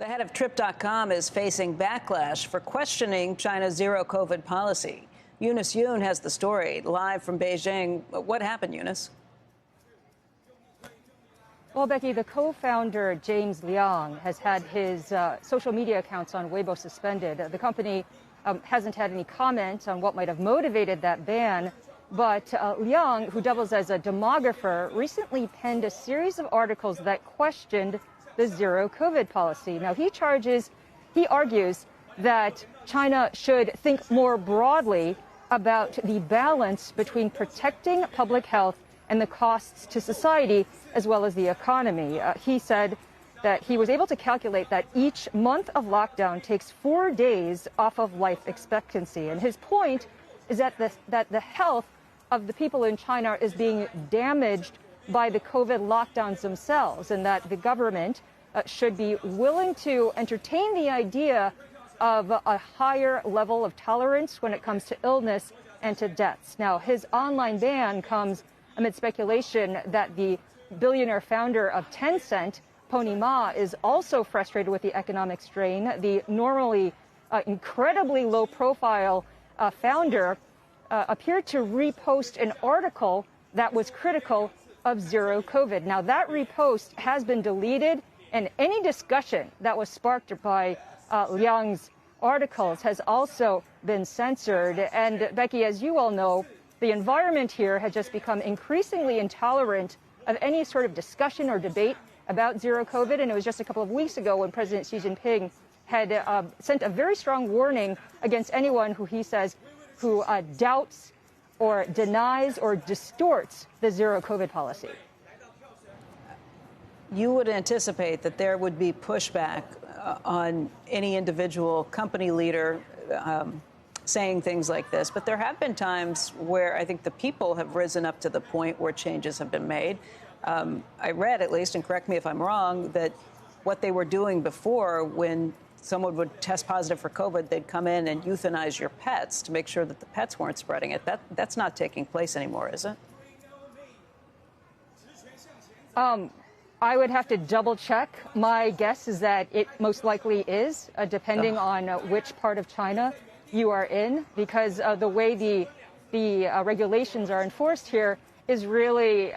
The head of Trip.com is facing backlash for questioning China's zero-COVID policy. Eunice Yoon has the story live from Beijing. What happened, Eunice? Well, Becky, the co-founder, James Liang, has had his social media accounts on Weibo suspended. The company hasn't had any comment on what might have motivated that ban. But Liang, who doubles as a demographer, recently penned a series of articles that questioned the zero-COVID policy. Now, he argues that China should think more broadly about the balance between protecting public health and the costs to society, as well as the economy. He said that he was able to calculate that each month of lockdown takes 4 days off of life expectancy. And his point is that the health of the people in China is being damaged by the COVID lockdowns themselves, and that the government should be willing to entertain the idea of a higher level of tolerance when it comes to illness and to deaths. Now, his online ban comes amid speculation that the billionaire founder of Tencent, Pony Ma, is also frustrated with the economic strain. The normally incredibly low-profile founder appeared to repost an article that was critical of zero COVID. Now, that repost has been deleted, and any discussion that was sparked by Liang's articles has also been censored. And Becky, as you all know, the environment here has just become increasingly intolerant of any sort of discussion or debate about zero COVID. And it was just a couple of weeks ago when President Xi Jinping had sent a very strong warning against anyone who he says who doubts or denies or distorts the zero COVID policy. You would anticipate that there would be pushback on any individual company leader saying things like this. But there have been times where I think the people have risen up to the point where changes have been made. I read, at least, and correct me if I'm wrong, that what they were doing before, when someone would test positive for COVID, they'd come in and euthanize your pets to make sure that the pets weren't spreading it. That's not taking place anymore, is it? I would have to double check. My guess is that it most likely is, depending on which part of China you are in, because the way the regulations are enforced here is really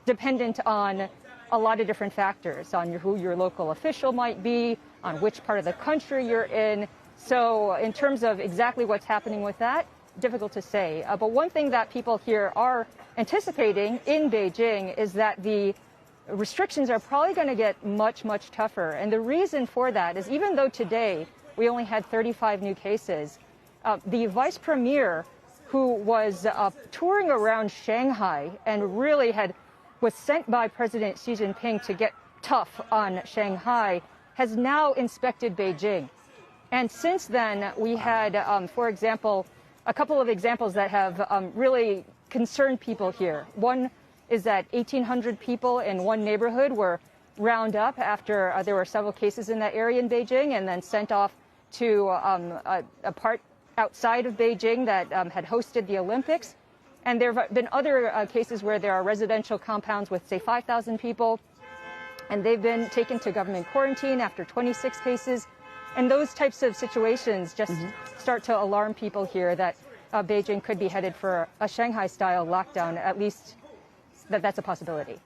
dependent on a lot of different factors, on who your local official might be, on which part of the country you're in. So in terms of exactly what's happening with that, difficult to say. But one thing that people here are anticipating in Beijing is that the restrictions are probably going to get much, much tougher. And the reason for that is, even though today we only had 35 new cases, the vice premier, who was touring around Shanghai and really was sent by President Xi Jinping to get tough on Shanghai, has now inspected Beijing. And since then, we had, for example, a couple of examples that have really concerned people here. One is that 1,800 people in one neighborhood were rounded up after there were several cases in that area in Beijing, and then sent off to a part outside of Beijing that had hosted the Olympics. And there have been other cases where there are residential compounds with, say, 5,000 people, and they've been taken to government quarantine after 26 cases. And those types of situations just start to alarm people here that Beijing could be headed for a Shanghai-style lockdown. At least that's a possibility.